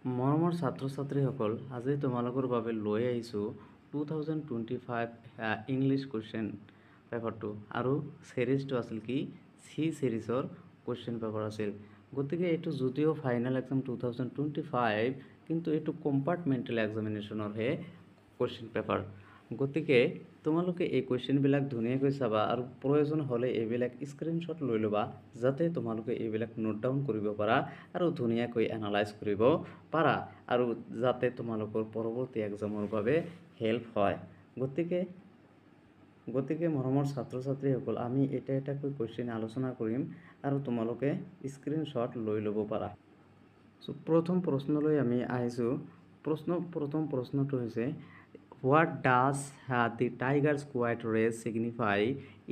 মৰমৰ ছাত্ৰ ছাত্ৰীসকল, আজি তোমালোকৰ বাবে লৈ আহিছোঁ 2025 ইংলিছ কুৱেশ্যন পেপাৰটো আৰু চিৰিজটো আছিল কি চি চিৰিজৰ কুৱেশ্যন পেপাৰ আছিল। গতিকে এইটো যদিও ফাইনেল এক্সাম 2025 কিন্তু এইটো কম্পাৰ্টমেণ্টেল এক্সামিনেশ্যনৰহে কুৱেশ্যন পেপাৰ। গতিকে তোমালোকে এই কুৱেশ্যনবিলাক ধুনীয়াকৈ চাবা আৰু প্ৰয়োজন হ'লে এইবিলাক স্ক্ৰীনশ্বট লৈ ল'বা যাতে তোমালোকে এইবিলাক নোট ডাউন কৰিব পাৰা আৰু ধুনীয়াকৈ এনালাইজ কৰিব পাৰা আৰু যাতে তোমালোকৰ পৰৱৰ্তী এক্সামৰ বাবে হেল্প হয়। গতিকে মৰমৰ ছাত্ৰ ছাত্ৰীসকল, আমি এটা এটাকৈ কুৱেশ্যন আলোচনা কৰিম আৰু তোমালোকে স্ক্ৰীনশ্বট লৈ ল'ব পাৰা। প্ৰথম প্ৰশ্নলৈ আমি আহিছোঁ। প্ৰথম প্ৰশ্নটো হৈছে What does the tiger's quiet race signify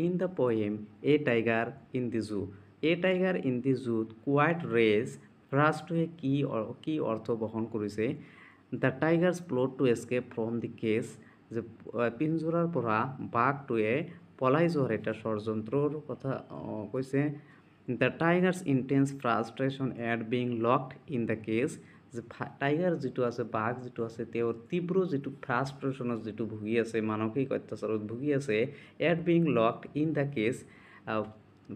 in the poem A Tiger in the Zoo? A Tiger in the Zoo quiet race ফ্ৰাজটোৱে কি অৰ্থ বহন কৰিছে? The tigers plot to escape from the cage, যে পিঞ্জৰাৰ পৰা বাঘটোৱে পলাই যোৱাৰ এটা ষড়যন্ত্ৰৰ কথা কৈছে। The tiger's intense frustration at being locked in the cage, যে টাইগাৰ যিটো আছে, বাঘ যিটো আছে, তেওঁৰ তীব্ৰ যিটো ফ্ৰাষ্ট্ৰেশ্যনত যিটো ভুগি আছে, মানসিক অত্যাচাৰত ভুগি আছে, at being locked in the cage,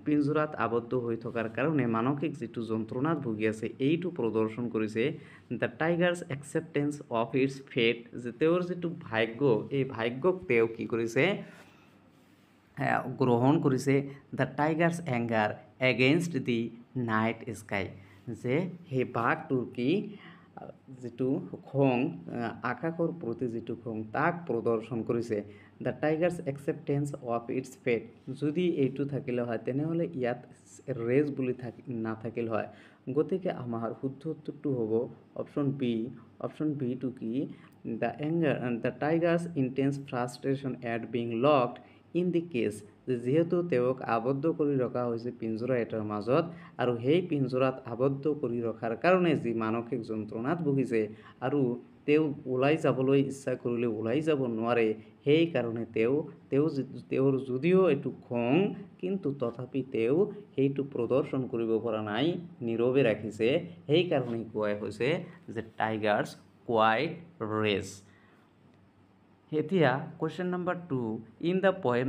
পিঞ্জৰাত আবদ্ধ হৈ থকাৰ কাৰণে মানসিক যিটো যন্ত্ৰণাত ভুগি আছে এইটো প্ৰদৰ্শন কৰিছে। The tiger's acceptance of its fate, যে তেওঁৰ যিটো ভাগ্য, এই ভাগ্যক তেওঁ কি কৰিছে, গ্ৰহণ কৰিছে। The Tigers anger against the night sky, যে সেই বাঘটোৰ কি যিটো খং, আকাশৰ প্ৰতি যিটো খং, তাক প্ৰদৰ্শন কৰিছে। The tiger's acceptance of its fate, যদি এইটো থাকিলে হয় তেনেহ'লে ইয়াত ৰেজ বুলি নাথাকিল হয়। গতিকে আমাৰ শুদ্ধ উত্তৰটো হ'ব অপশ্যন বি। অপশ্যন বিটো কি, the tiger's intense frustration at being locked in the cage, যিহেতু তেওঁক আবদ্ধ কৰি ৰখা হৈছে পিঞ্জৰা এটাৰ মাজত আৰু সেই পিঞ্জৰাত আবদ্ধ কৰি ৰখাৰ কাৰণে যি মানসিক যন্ত্ৰণাত ভুগিছে আৰু তেওঁ ওলাই যাবলৈ ইচ্ছা কৰিলে ওলাই যাব নোৱাৰে, সেইকাৰণে তেওঁৰ যদিও এইটো খং, কিন্তু তথাপি তেওঁ সেইটো প্ৰদৰ্শন কৰিব পৰা নাই, নীৰৱে ৰাখিছে, সেইকাৰণে কোৱা হৈছে যে টাইগাৰ্ছ কোৱাইট ৰেজ। এতিয়া question number 2, in the poem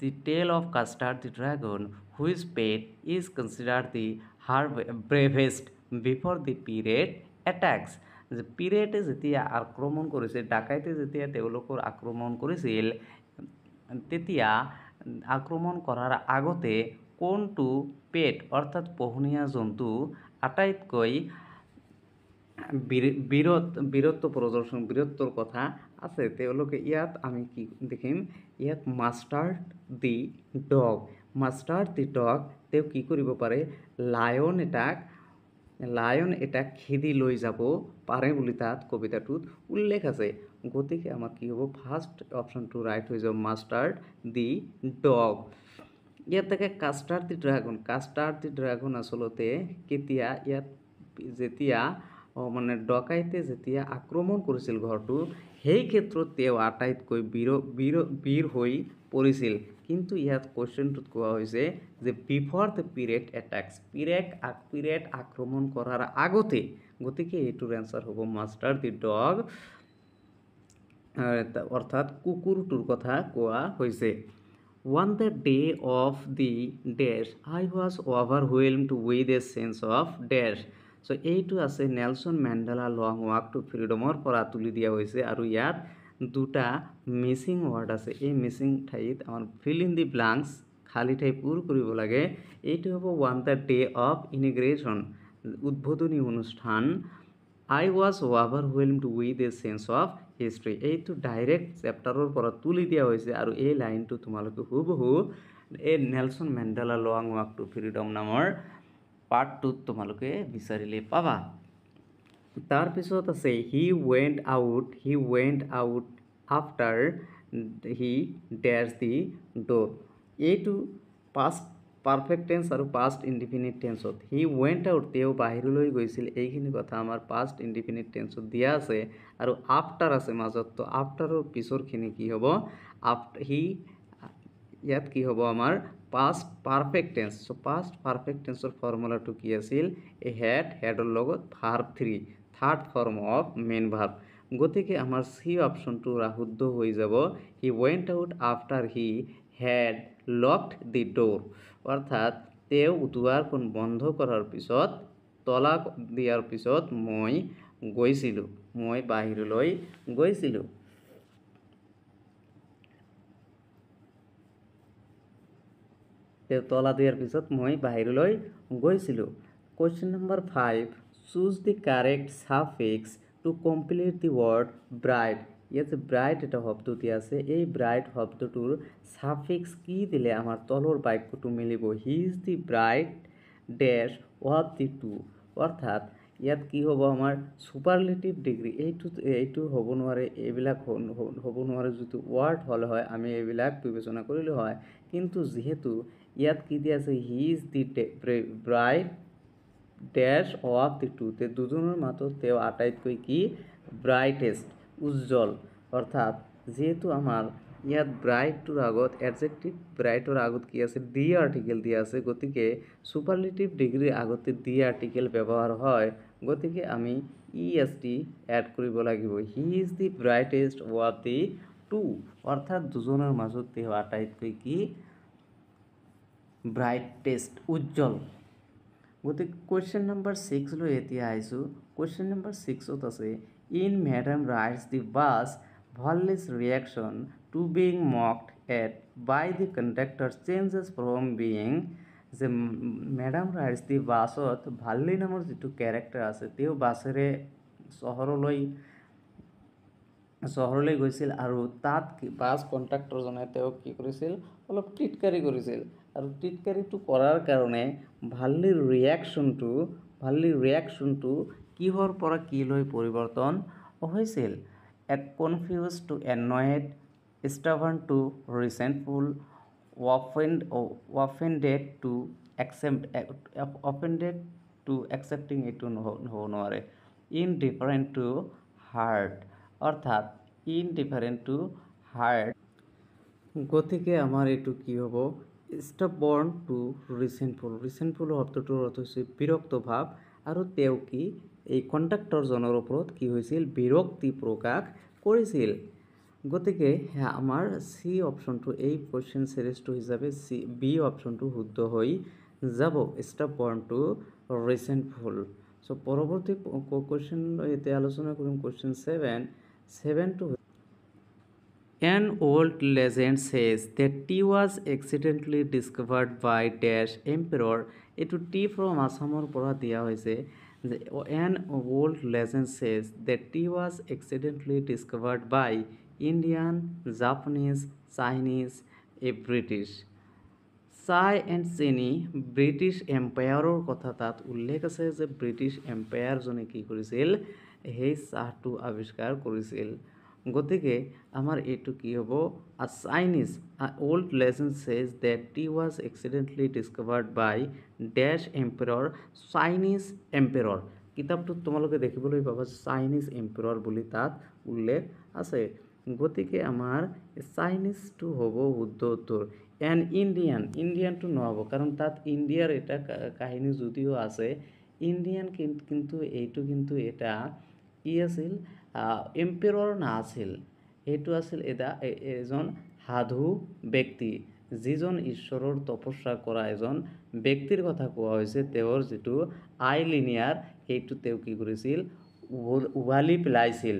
the tale of Custard the dragon which pet is considered the her bravest before the pirate attacks, যে পিৰেটে যেতিয়া আক্ৰমণ কৰিছিল, ডাকাইতে যেতিয়া তেওঁলোকৰ আক্ৰমণ কৰিছিল, তেতিয়া আক্ৰমণ কৰাৰ আগতে কোনটো পেট অৰ্থাৎ পোহনীয়া জন্তু আটাইতকৈ বীৰত্বৰ কথা আছে? তেওঁলোকে ইয়াত আমি কি দেখিম, ইয়াত মাষ্টাৰ্ড দি ডগ, তেওঁ কি কৰিব পাৰে, লায়ন এটাক খেদি লৈ যাব পাৰে বুলি তাত কবিতাটোত উল্লেখ আছে। গতিকে আমাক কি হ'ব, ফাৰ্ষ্ট অপশ্যনটো ৰাইট হৈ যাব, মাষ্টাৰ্ড দি ডগ। ইয়াত থাকে কাষ্টাৰ্ড দি ড্ৰেগন আচলতে কেতিয়া, ইয়াত যেতিয়া ডকাইতে যেতিয়া আক্ৰমণ কৰিছিল ঘৰটো, সেই ক্ষেত্ৰত তেওঁ আটাইতকৈ বীৰ হৈ পৰিছিল। কিন্তু ইয়াত কুৱেশ্যনটোত কোৱা হৈছে যে বিফৰ দ্য পিৰেট এটেক্স, পিৰেট আক্ৰমণ কৰাৰ আগতে। গতিকে এইটোৰ এনচাৰ হ'ব মাষ্টাৰ্ড দি ডগ, অৰ্থাৎ কুকুৰটোৰ কথা কোৱা হৈছে। On the day of the dash, I was overwhelmed with a sense of dash. So এইটো আছে নেলছন মেণ্ডেলা লং ৱাক টু ফ্ৰীডমৰ পৰা তুলি দিয়া হৈছে আৰু ইয়াত দুটা মিচিং ৱৰ্ড আছে। এই মিচিং ঠাইত আমাৰ ফিল ইন দি ব্লাংকছ, খালী ঠাই পূৰ কৰিব লাগে। এইটো হ'ব অন দ্য ডে অফ ইনিগ্ৰেশ্যন, উদ্বোধনী অনুষ্ঠান। I was overwhelmed with a sense of history, এইটো ডাইৰেক্ট চেপ্টাৰৰ পৰা তুলি দিয়া হৈছে আৰু এই লাইনটো তোমালোকে হুবহু এই Nelson Mandela long walk to freedom নামৰ পাৰ্টটোত তোমালোকে বিচাৰিলে পাবা। তাৰপিছত আছে হি ৱেণ্ট আউট আফটাৰ হি ডেছ দি ড'ৰ, এইটো পাষ্ট পাৰফেক্ট টেন্স আৰু পাষ্ট ইনডিফিনিট টেন্সত। হি ৱেণ্ট আউট, তেওঁ বাহিৰলৈ গৈছিল, এইখিনি কথা আমাৰ পাষ্ট ইনডিফিনিট টেন্সত দিয়া আছে আৰু আফটাৰ আছে মাজত, তো আফটাৰৰ পিছৰখিনি কি হ'ব, ইয়াত কি হ'ব আমাৰ past perfect tense. So' past perfect টেন্সৰ ফৰ্মুলাটো কি আছিল, হেডৰ লগত verb 3 third form of main verb. গতিকে আমাৰ চি অপশ্যনটো শুদ্ধ হৈ যাব। He went out after he had locked the door. অৰ্থাৎ তেওঁ দুৱাৰখন বন্ধ কৰাৰ পিছত, তলা দিয়াৰ পিছত মই গৈছিলোঁ, মই বাহিৰলৈ গৈছিলোঁ। তেওঁ তলা দিয়াৰ পিছত মই বাহিৰলৈ গৈছিলোঁ। Question number 5, choose the correct suffix to complete the word bright. ইয়াত যে ব্ৰাইট এটা শব্দ দিয়া আছে, এই ব্ৰাইট শব্দটোৰ সাফিক্স কি দিলে আমাৰ তলৰ বাক্যটো মিলিব। He is the brightest of the two. অৰ্থাৎ ইয়াত কি হ'ব, আমাৰ ছুপাৰলেটিভ ডিগ্ৰী এইটো হ'ব নোৱাৰে, এইবিলাক হ'ব নোৱাৰে। যিটো ৱাৰ্ড হ'লে হয় আমি এইবিলাক বিবেচনা কৰিলোঁ হয়, কিন্তু যিহেতু ইয়াত কি দিয়া আছে, he is the brightest of the two, দুজনৰ মাজত তেওঁ আটাইতকৈ কি ব্ৰাইটেষ্ট, উজ্জ্বল। অৰ্থাৎ যিহেতু আমাৰ ইয়াত ব্ৰাইটটোৰ আগত এডজেক্টিভ, ব্ৰাইটৰ আগত কি আছে, দি আৰ্টিকেল দিয়া আছে, গতিকে ছুপাৰলেটিভ ডিগ্ৰীৰ আগতে দি আৰ্টিকেল ব্যৱহাৰ হয়। গতিকে আমি EST এড কৰিব লাগিব। He is the brightest of the two. অৰ্থাৎ দুজনৰ মাজত তেওঁ আটাইতকৈ কি ব্ৰাইটেষ্ট, উজ্জ্বল। গতিকে কুৱেশ্যন নম্বৰ 6 লৈ এতিয়া আহিছোঁ। কুৱেশ্যন নম্বৰ 6ত আছে, in madam rides the bus Valli's reaction to being mocked at by the conductor changes from being. যে মেডাম ৰাইটছ দি বাছত ভাৰ্লি নামৰ যিটো কেৰেক্টাৰ আছে, তেওঁ বাছেৰে চহৰলৈ গৈছিল আৰু তাত বাছ কণ্ডাক্টৰজনে তেওঁক কি কৰিছিল, অলপ টিটকাৰী কৰিছিল। আৰু টিটকাৰীটো কৰাৰ কাৰণে ভাৰ্লিৰ ৰিয়েকশ্যনটো কিহৰ পৰা কি লৈ পৰিৱৰ্তন হৈছিল। Confuse to annoyed, stubborn to resentful, offended to accepting, এইটো হ'ব নোৱাৰে। Indifferent to hurt. অৰ্থাৎ ইনডিফাৰেণ্ট টু হাৰ্ট। গতিকে আমাৰ এইটো কি হ'ব, ষ্টাবৰ্ণ টু ৰিচেণ্টফুল। ৰিচেণ্টফুল শব্দটোৰ অৰ্থ হৈছে বিৰক্ত ভাৱ, আৰু তেওঁ কি এই কণ্ডাক্টৰজনৰ ওপৰত কি হৈছিল, বিৰক্তি প্ৰকাশ কৰিছিল। গতিকে আমাৰ চি অপশ্যনটো এই কুৱেশ্যন চিৰিজটো হিচাপে বি অপশ্যনটো শুদ্ধ হৈ যাব, ষ্টাবৰ্ণ টু ৰিচেণ্টফুল। চ' পৰৱৰ্তী কুৱেশ্যন এতিয়া আলোচনা কৰিম question 7টো। An old legend says that tea was accidentally discovered by dash emperor. এইটো টি ফ্ৰম আছামৰ পৰা দিয়া হৈছে। যে an old legend says that tea was accidentally discovered by Indian, Japanese, Chinese, British. চাহ এণ্ড চেনি ব্ৰিটিছ এম্পায়াৰৰ কথা তাত উল্লেখ আছে, যে ব্ৰিটিছ এম্পায়াৰজনে কি কৰিছিল, সেই চাহটো আৱিষ্কাৰ কৰিছিল। গতিকে আমাৰ এইটো কি হ'ব, Chinese old legend says that tea was accidentally discovered by this empire, Chinese empire. কিতাপটোত তোমালোকে দেখিবলৈ পাবা চাইনিজ এম্পায়াৰ বুলি তাত উল্লেখ আছে। গতিকে আমাৰ চাইনিজটো হ'ব শুদ্ধ উত্তৰ। এণ্ড ইণ্ডিয়ানটো নহ'ব, কাৰণ তাত ইণ্ডিয়াৰ এটা কাহিনী যদিও আছে, ইণ্ডিয়ান কিন্তু এইটো কিন্তু এটা কি আছিল, এম্পায়াৰ নাছিল। এইটো আছিল এজন সাধু ব্যক্তি, যিজন ঈশ্বৰৰ তপস্যা কৰা এজন ব্যক্তিৰ কথা কোৱা হৈছে। তেওঁৰ যিটো আইলিনিয়াৰ, সেইটো তেওঁ কি কৰিছিল, উভালি পেলাইছিল।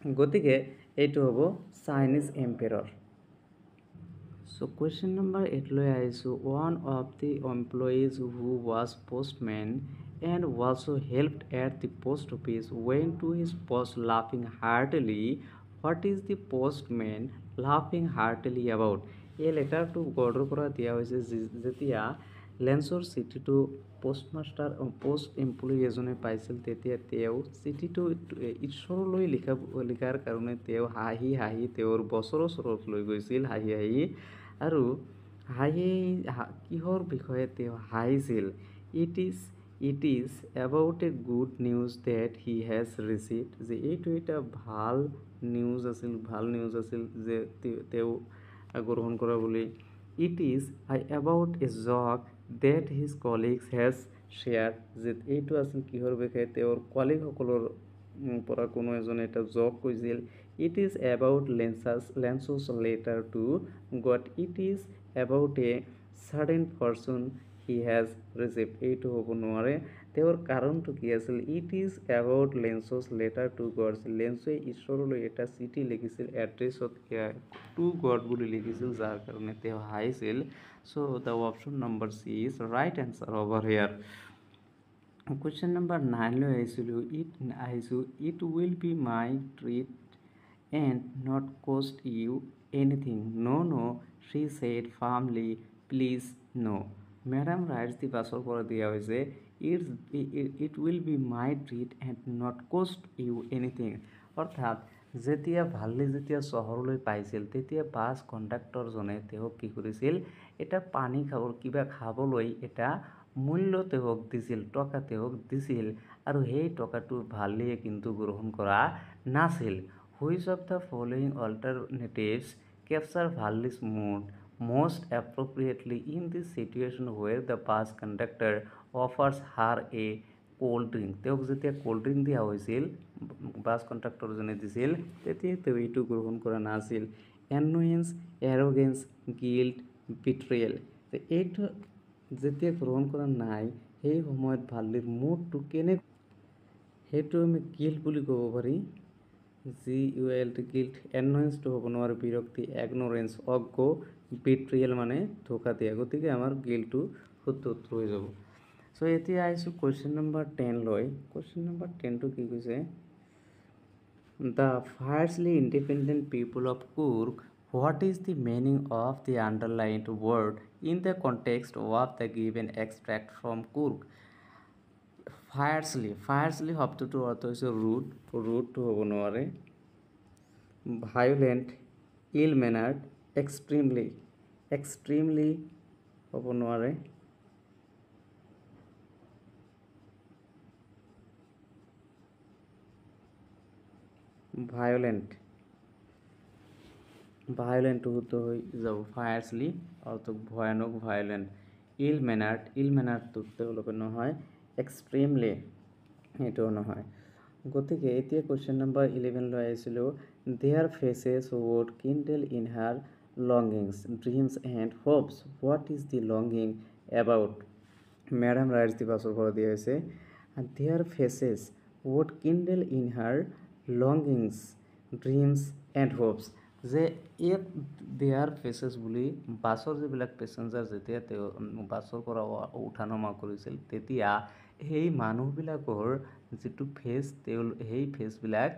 গতিকে এইটো হ'ব চাইনিজ এম্পায়াৰ। চ' কুৱেশ্যন নম্বৰ 8 লৈ আহিছোঁ। One of the employees who was postmen and also helped at the post office went to his post laughing heartily. What is the postman laughing heartily about? এই লেটাৰটো গঢ়ৰ পৰা দিয়া হৈছে যেতিয়া লেন্সৰ চিঠিটো post employee এজনে পাইছিল, তেতিয়া তেওঁ চিঠিটো ঈশ্বৰলৈ লিখাৰ কাৰণে তেওঁ হাঁহি তেওঁৰ বছৰৰ ওচৰত লৈ গৈছিল, হাঁহি আৰু কিহৰ বিষয়ে তেওঁ হাঁহিছিল। It is about a good news that he has received. যে এইটো এটা ভাল নিউজ আছিল যে তেওঁ গ্ৰহণ কৰা বুলি। It is about a joke that his colleagues has share যে এইটো আছিল কিহৰ বিষয়ে তেওঁৰ কলিগসকলৰ পৰা কোনো এজনে এটা জক কৈছিল it is about Lencho's letter to God it is about a certain person he has received এইটো হ'ব নোৱাৰে তেওঁৰ কাৰণটো কি আছিল it is about Lencho's letter to God লেঞ্চে ঈশ্বৰলৈ এটা চিঠি লিখিছিল এড্ৰেছত টু গড বুলি লিখিছিল যাৰ কাৰণে তেওঁ হাঁহিছিল so' the option number C is right answer over here question number 9 লৈ আহিছোঁ it will be my treat and not cost you anything no' she said firmly please no madam writes the বাছৰ পৰা দিয়া হৈছে it will be my treat and not cost you anything অৰ্থাৎ যেতিয়া ভাল্লি যেতিয়া চহৰলৈ পাইছিল তেতিয়া বাছ কণ্ডাক্টৰজনে তেওঁক কি কৰিছিল এটা পানী কিবা খাবলৈ এটা মূল্য তেওঁক দিছিল টকা তেওঁক দিছিল আৰু সেই টকাটো ভাল্লিয়ে কিন্তু গ্ৰহণ কৰা নাছিল which of the following alternatives capture Valli's mood most appropriately in this situation where the bus conductor offers her a cold drink তেওঁক যেতিয়া কোল্ড ড্ৰিংক দিয়া হৈছিল বাছ কণ্ডাক্টৰজনে দিছিল তেতিয়া তেওঁ এইটো গ্ৰহণ কৰা নাছিল এনয়েন্স এৰোগেন্স গিল্ট বিট্ৰিয়েল এইটো যেতিয়া গ্ৰহণ কৰা নাই সেই সময়ত ভাল্লিৰ মুডটো কেনে সেইটো আমি গিল্ট বুলি ক'ব পাৰি GUILT গিল্ট এনয়েন্সটো হ'ব নোৱাৰে বিৰক্তি এগনৰেন্স অজ্ঞ বিট্ৰিয়েল মানে ধোকা দিয়া গতিকে আমাৰ গিল্টটো শুদ্ধ উত্তৰ হৈ যাব চ' এতিয়া আহিছোঁ কুৱেশ্যন নম্বৰ 10 লৈ কুৱেশ্যন নম্বৰ 10টো কি কৈছে the fiercely independent people of Coorg what is the meaning of the underlined word in the context of the given extract from Coorg fiercely শব্দটোৰ অৰ্থ হৈছে ৰুডটো হ'ব নোৱাৰে ভায়োলেণ্ট ইল মেনাৰ্ড এক্সট্ৰিমলি হ'ব নোৱাৰে ভায়োলেণ্ট শুদ্ধ হৈ যাব ফায়াৰ্চলি অৰ্থ ভয়ানক ভায়োলেণ্ট ইল মেনাৰ্ডটো তেওঁলোকে নহয় এক্সট্ৰিমলি এইটোও নহয় গতিকে এতিয়া কুৱেশ্যন নম্বৰ 11 লৈ আহিছিলোঁ their faces would kindle in her longings dreams and hopes what is the longing about madam writes the বাছৰ পৰা দিয়া হৈছে their faces would kindle in her longings dreams and hopes যে ইয়াত দেয়াৰ ফেচেছ বুলি বাছৰ যিবিলাক পেচেঞ্জাৰ যেতিয়া তেওঁ বাছৰ পৰা উঠা নমা কৰিছিল তেতিয়া সেই মানুহবিলাকৰ যিটো ফেচ সেই ফেচবিলাক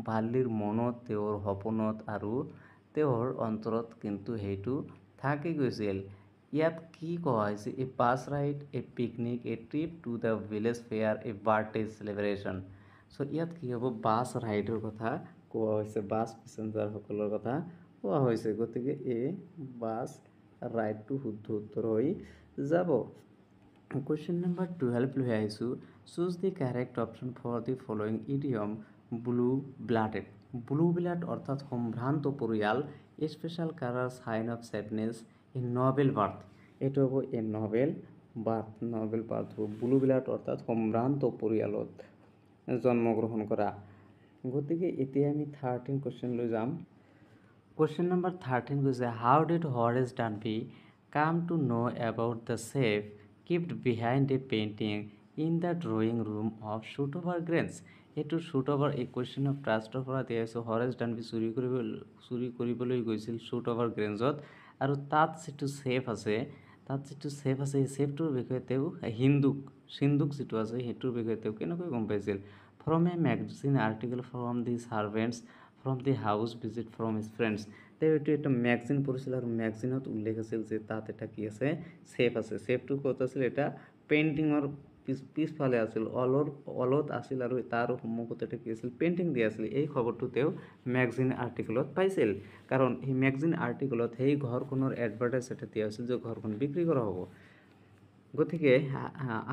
ভাল্লিৰ মনত তেওঁৰ সপোনত আৰু তেওঁৰ অন্তৰত কিন্তু সেইটো থাকি গৈছিল ইয়াত কি কোৱা হৈছে a bus ride a picnic a trip to the village fair a birthday celebration so' ইয়াত কি হ'ব বাছ ৰাইডৰ কথা কোৱা হৈছে বাছ পেচেঞ্জাৰসকলৰ কথা কোৱা হৈছে গতিকে এই বাছ ৰাইডটো শুদ্ধ উত্তৰ হৈ যাব কুৱেশ্যন নম্বৰ 12 লৈ আহিছোঁ choose the correct option for the following idiom blue blood অৰ্থাৎ সম্ভ্ৰান্ত পৰিয়াল special colour sign of sadness a noble birth এইটো হ'ব এ নবেল বাৰ্থ হ'ব ব্লু ব্লাড অৰ্থাৎ সম্ভ্ৰান্ত পৰিয়ালত জন্মগ্ৰহণ কৰা গতিকে এতিয়া আমি 13 কুৱেশ্যন লৈ যাম কুৱেশ্যন নম্বৰ 13 কৈছে হাউ did Horace Danby come to know' about the safe kept behind a painting in the drawing room of Shotover Grange এইটো শ্বুটঅভাৰ এই কুৱেশ্যন অফ ট্ৰাষ্টৰ পৰা দিয়া হৈছে হৰেছ ডানবি চুৰি কৰিবলৈ গৈছিল শ্বুটঅভাৰ গ্ৰেঞ্জত আৰু তাত যিটো চেফ আছে সেই চেফটোৰ বিষয়ে তেওঁ সিন্ধুক যিটো আছে সেইটোৰ বিষয়ে তেওঁ কেনেকৈ গম পাইছিল from a magazine article from the servants from the house visit from his friends তেওঁ এইটো এটা মেগাজিন পঢ়িছিল আৰু মেগাজিনত উল্লেখ আছিল যে তাত এটা কি আছে চেফ আছে চেফটো ক'ত আছিল এটা পেইণ্টিঙৰ পিছফালে আছিল অলত আছিল আৰু তাৰ সন্মুখত এটা কি আছিল পেইণ্টিং দিয়া আছিল এই খবৰটো তেওঁ মেগাজিন আৰ্টিকেলত পাইছিল কাৰণ এই মেগাজিন আৰ্টিকেলত সেই ঘৰখনৰ এডভাৰটাইজ এটা দিয়া হৈছিল যে ঘৰখন বিক্ৰী কৰা হ'ব গতিকে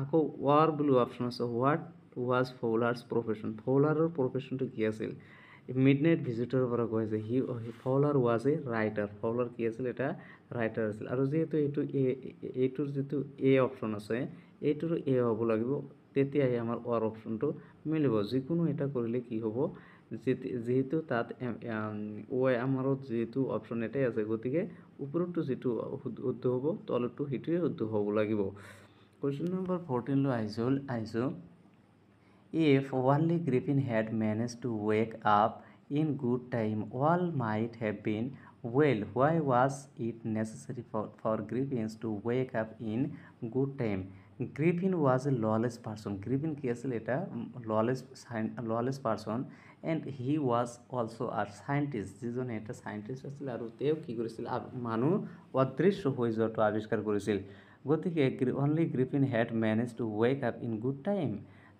আকৌ ৱাৰ বুলি অপশ্যন আছে হোৱাট ৱাজ ফৌলাৰ্ছ প্ৰফেশ্যন ফৌলাৰৰ প্ৰফেশ্যনটো কি আছিল মিডনাইট ভিজিটৰৰ পৰা কৈ আছে ফৌলাৰ ৱাজ এ ৰাইটাৰ ফৌলাৰ কি আছিল এটা ৰাইটাৰ আছিল আৰু যিহেতু এইটোৰ যিটো এ অপশ্যন আছে এইটোৰ এ হ'ব লাগিব, তেতিয়াহে আমাৰ অৰ অপশ্যনটো মিলিব। যিকোনো এটা কৰিলে কি হ'ব, যিহেতু তাত আমাৰো যিহেতু অপশ্যন এটাই আছে, গতিকে ওপৰতো যিটো শুদ্ধ হ'ব তলতো সেইটোৱে শুদ্ধ হ'ব লাগিব। কুৱেশ্যন নম্বৰ 14 লৈ আহিছোঁ। If Wally Griffin had managed to wake up in good time, all might have been well. Why was it necessary for Griffins to wake up in good time? Griffin was a lawless person. Griffin কি আছিল, এটা lawless person, and he was also a scientist. যিজনে এটা সাইণ্টিষ্ট আছিল আৰু তেওঁ কি কৰিছিল, মানুহ অদৃশ্য হৈ যোৱাটো আৱিষ্কাৰ কৰিছিল। গতিকে only Griffin had managed to wake up in good time,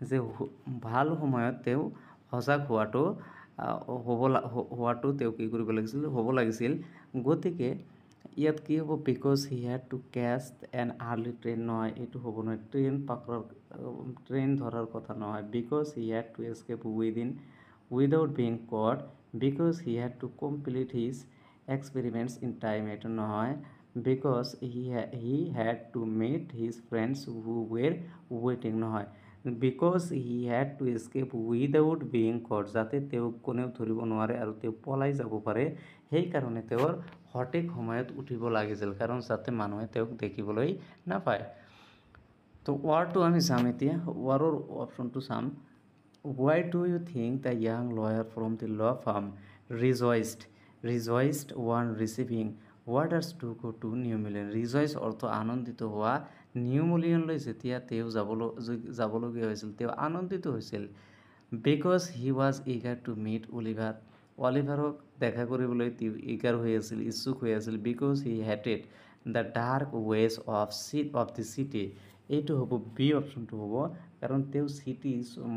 যে ভাল সময়ত তেওঁ সজাগ হোৱাটো তেওঁ কি কৰিব লাগিছিল, হ'ব লাগিছিল। গতিকে ইয়াত কি হ'ব, because he had to catch an early train নহয়, এইটো হ'ব নহয়, ট্ৰেইন ধৰাৰ কথা নহয়। Because he had to escape without being caught, because he had to complete his experiments in time, এইটো নহয়। Because he had to meet his friends who were ৱেইটিং, নহয়। Because he had to escape without being caught, যাতে তেওঁক কোনেও ধৰিব নোৱাৰে আৰু তেওঁ পলাই যাব পাৰে, সেইকাৰণে তেওঁৰ সঠিক সময়ত উঠিব লাগিছিল, কাৰণ যাতে মানুহে তেওঁক দেখিবলৈ নাপায়। তো ৱাৰটো আমি চাম এতিয়া, ৱাৰৰ অপশ্যনটো চাম। Why do you think the young lawyer from the law firm rejoiced when receiving orders to go to New Million? Rejoice অৰ্থ আনন্দিত হোৱা। নিউ মিলিয়নলৈ যেতিয়া তেওঁ যাবলগীয়া হৈছিল, তেওঁ আনন্দিত হৈছিল। Because he was eager to meet Oliver, অলিভাৰক দেখা কৰিবলৈ তেওঁ ইগাৰ হৈ আছিল, ইচ্ছুক হৈ আছিল। Because he hated the dark ways of the city, এইটো হ'ব বি অপশ্যনটো হ'ব, কাৰণ তেওঁ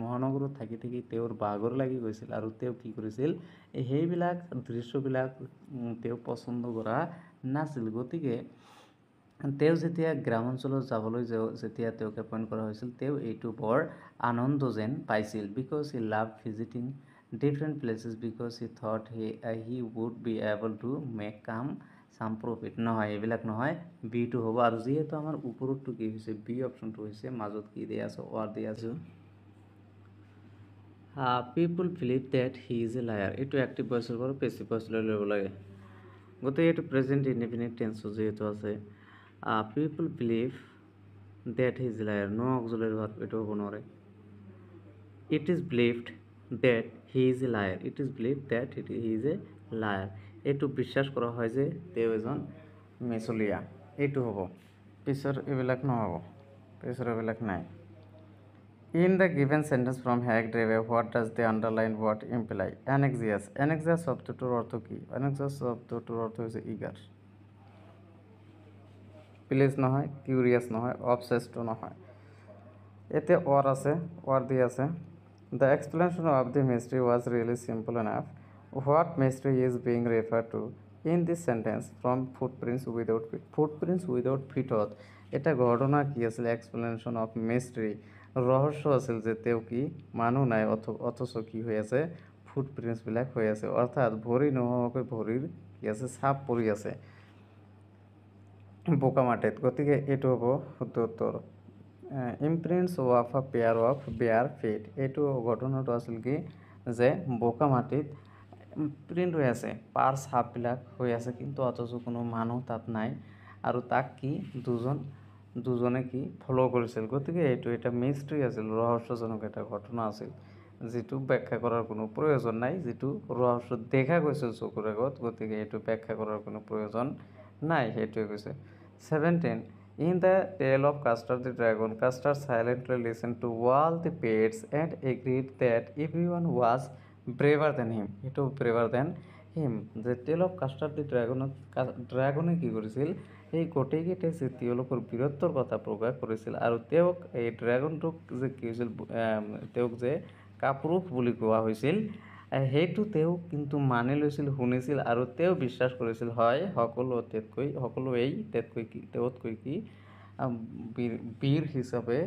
মহানগৰত থাকি থাকি তেওঁৰ ভাগৰ লাগি গৈছিল আৰু তেওঁ কি কৰিছিল, সেইবিলাক দৃশ্যবিলাক তেওঁ পচন্দ কৰা নাছিল। গতিকে তেওঁ যেতিয়া গ্ৰামাঞ্চলত যাবলৈ যেতিয়া তেওঁক এপইণ্ট কৰা হৈছিল, তেওঁ এইটো বৰ আনন্দ যেন পাইছিল। Because he love visiting different places, because he thought he would be able to make some profit, নহয়, এইবিলাক নহয়, বিটো হ'ব। আৰু যিহেতু আমাৰ ওপৰতটো কি হৈছে, বি অপশ্যনটো হৈছে, মাজত কি দিয়া আছে, ৱাৰ দিয়া আছে। People believe that he is a liar, এইটো এক্টিভ ভইচৰ পৰা পেছিভ ভইচলৈ ল'ব লাগে। গতিকে এইটো প্ৰেজেণ্ট ইনডিফিনিট টেন্সো যিহেতু আছে, people believe that he is a liar, no auxiliary verb, এইটো হ'ব নোৱাৰে। It is believed that he is a liar, it is believed that he is a liar, এইটো বিশ্বাস কৰা হয় যে তেওঁ এজন মেছলীয়া, এইটো হ'ব। পিছৰ এইবিলাক নহ'ব, পিছৰ এইবিলাক নাই। In the given sentence from Hack Drive, what does the underlined word imply? Anxious. Anxious শব্দটোৰ অৰ্থ কি? Anxious শব্দটোৰ অৰ্থ হৈছে eager. Please নহয়, curious নহয়, obsessed নহয়। এতে or আছে, or দি আছে। The explanation of the mystery was really simple enough. What mystery is being referred to in this sentence from footprints without feet? Footprints without feet, এটা ঘটনা কি আছিল, explanation of mystery, ৰহস্য আছিল যে তেওঁ কি মানুহ নাই, অথচ কি হৈ আছে, ফুটপ্ৰিণ্টছবিলাক হৈ আছে, অৰ্থাৎ ভৰি নোহোৱাকৈ ভৰিৰ কি আছে, ছাপ পৰি আছে বোকা মাটিত। গতিকে এইটো হ'ব শুদ্ধ উত্তৰ। ইমপ্ৰিণ্টছ অফ আ পেয়াৰ অফ বেয়াৰ ফিট, এইটো ঘটনাটো আছিল কি, যে বোকা মাটিত প্ৰিণ্ট হৈ আছে, পাৰ ছাপবিলাক হৈ আছে, কিন্তু অথচ কোনো মানুহ তাত নাই, আৰু তাক কি দুজনে কি ফ'ল' কৰিছিল। গতিকে এইটো এটা মিষ্ট্ৰি আছিল, ৰহস্যজনক এটা ঘটনা আছিল, যিটো ব্যাখ্যা কৰাৰ কোনো প্ৰয়োজন নাই, যিটো ৰহস্য দেখা গৈছিল চকুৰ আগত, গতিকে এইটো ব্যাখ্যা কৰাৰ কোনো প্ৰয়োজন নাই, সেইটোৱে কৈছে। 17. In the tale of Castor the Dragon, Castor silently listened to all the pets and agreed that everyone was braver than him. এইটো braver than him, যে টেল অফ কাষ্টাৰ দি ড্ৰাগনে কি কৰিছিল, এই গোটেইকেইটা যে তেওঁলোকৰ বীৰত্বৰ কথা প্ৰকাশ কৰিছিল, আৰু তেওঁক এই ড্ৰাগনটোক যে কি হৈছিল, তেওঁক যে কাপুৰুষ বুলি কোৱা হৈছিল, সেইটো তেওঁ কিন্তু মানি লৈছিল, শুনিছিল, আৰু তেওঁ বিশ্বাস কৰিছিল, হয় তেওঁতকৈ কি বীৰ হিচাপে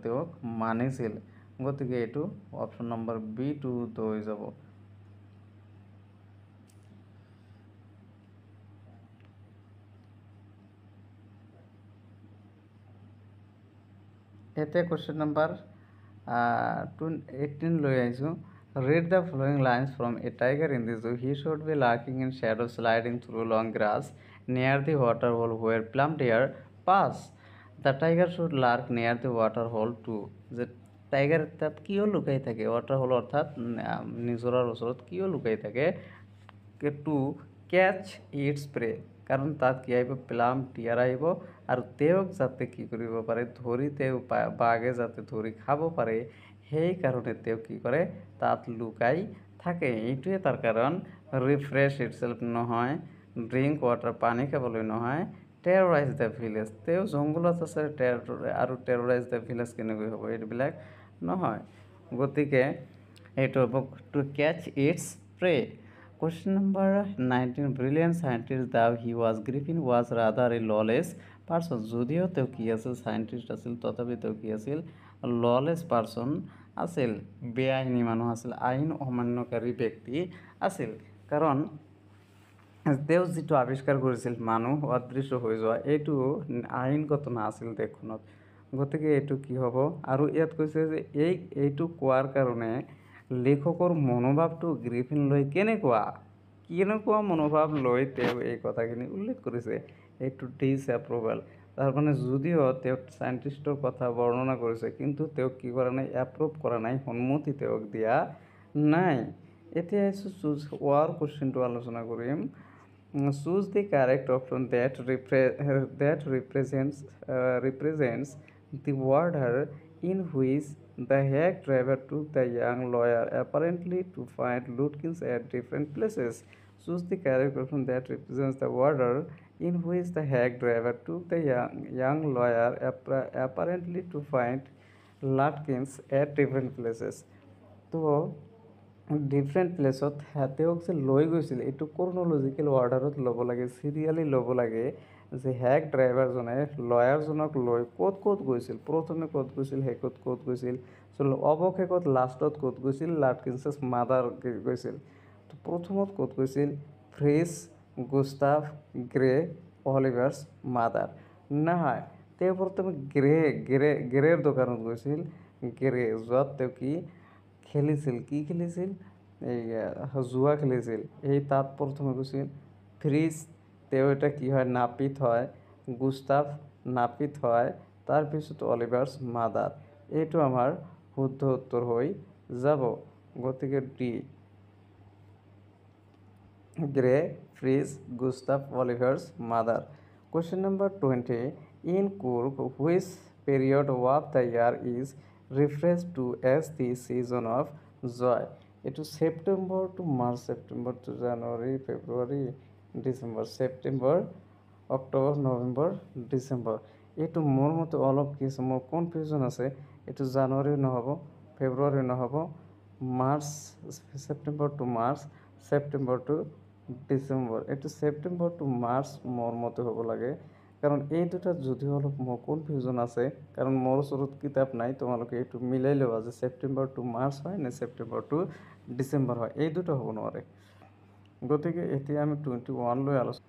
তেওঁক মানিছিল। গতিকে এইটো অপশ্যন নম্বৰ বি টু হৈ যাব। এতিয়া কুৱেশ্যন নম্বৰ 18 লৈ আহিছোঁ। Read the following lines from a tiger in the zoo. He should be lurking in shadow, sliding through long grass near the water hole where plum deer pass. The tiger should lurk near the water hole too. যে tiger তাত কিয় লুকাই থাকে, water হল অৰ্থাৎ নিজৰাৰ ওচৰত কিয় লুকাই থাকে, টু কেচ ইটছ প্ৰে, কাৰণ তাত কি আহিব, প্লাম ডিয়াৰ আহিব, আৰু তেওঁক যাতে কি কৰিব পাৰে, ধৰি তেওঁ বাঘে যাতে ধৰি খাব পাৰে, সেইকাৰণে তেওঁ কি কৰে, তাত লুকাই থাকে। এইটোৱে তাৰ কাৰণ। ৰিফ্ৰেছ ইটছেল্ফ নহয়, ড্ৰিংক ৱাটাৰ পানী খাবলৈ নহয়, টেৰৰাইজ দ্য ভিলেজ, তেওঁ জংঘলত আছে আৰু টেৰৰাইজ দ্য ভিলেজ কেনেকৈ হ'ব, এইবিলাক নহয়। গতিকে এইটো হ'ব to catch its prey. Question number 19. Brilliant scientist though he was, Griffin was rather a lawless person. যদিও তেওঁ কি আছিল, চাইণ্টিষ্ট আছিল, তথাপি তেওঁ কি আছিল, ললেছ পাৰ্চন আছিল, বেআইনী মানুহ আছিল, আইন অমান্যকাৰী ব্যক্তি আছিল। কাৰণ তেওঁ যিটো আৱিষ্কাৰ কৰিছিল, মানুহ অদৃশ্য হৈ যোৱা, এইটো আইনগত নাছিল দেশখনত। গতিকে এইটো কি হ'ব, আৰু ইয়াত কৈছে যে এইটো কোৱাৰ কাৰণে লেখকৰ মনোভাৱটো গ্ৰিফিন লৈ কেনেকুৱা মনোভাৱ লৈ তেওঁ এই কথাখিনি উল্লেখ কৰিছে, এইটো ডিছএপ্ৰুভেল। তাৰ মানে যদিও তেওঁ চাইণ্টিষ্টৰ কথা বৰ্ণনা কৰিছে, কিন্তু তেওঁক কি কৰা নাই, এপ্ৰুভ কৰা নাই, সন্মতি তেওঁক দিয়া নাই। এতিয়া চুজ ৱাৰ কুৱেশ্যনটো আলোচনা কৰিম। Choose the correct option that represents the order in which the hack driver took the young lawyer apparently to find Lutkins at different places. Choose the correct option that represents the order in which the hack driver took the young lawyer apparently to find Lutkins at different places. তো different প্লেছত তেওঁক যে লৈ গৈছিল, এইটো chronological অৰ্ডাৰত ল'ব লাগে, serially ল'ব লাগে, যে হেক ড্ৰাইভাৰজনে লয়াৰজনক লৈ ক'ত গৈছিল, প্ৰথমে ক'ত গৈছিল, শেষত ক'ত গৈছিল, অৱশেষত লাষ্টত ক'ত গৈছিল, লাটকিন্সেছ মাদাৰ গৈছিল। তো প্ৰথমত ক'ত গৈছিল, ফ্ৰিছ গুস্তাভ গ্ৰে অলিভাৰ্ছ মাদাৰ নহয়, তেওঁ প্ৰথমে গ্ৰেৰ দোকানত গৈছিল, য'ত তেওঁ কি খেলিছিল, এই জুৱা খেলিছিল, এই তাত প্ৰথমে গৈছিল। ফ্ৰিজ তেওঁ এটা কি হয়, নাপিত হয়, গুস্তাভ নাপিত হয়, তাৰপিছত অলিভাৰ্ছ মাদাৰ, এইটো আমাৰ শুদ্ধ উত্তৰ হৈ যাব। গতিকে D, Grey, Fritz, Gustav, Oliver's mother. Question number 20. In Coorg, which period of the year is referred to as the season of joy? এইটো September to March, September to January, February, December, September, October, November, December. এইটো মোৰ মতে অলপ কি আছে, মোৰ confusion আছে, এইটো জানুৱাৰী নহ'ব, ফেব্ৰুৱাৰী নহ'ব, March, September to March, September two December, এইটো ছেপ্টেম্বৰ টু মাৰ্চ মোৰ মতে হ'ব লাগে। কাৰণ এই দুটাত যদিও অলপ মোৰ কনফিউজন আছে, কাৰণ মোৰ ওচৰত কিতাপ নাই, তোমালোকে এইটো মিলাই ল'বা যে ছেপ্টেম্বৰ টু মাৰ্চ হয় নে ছেপ্টেম্বৰ টু ডিচেম্বৰ হয়, এই দুটা হ'ব নোৱাৰে। গতিকে এতিয়া আমি 21 লৈ আলোচনা।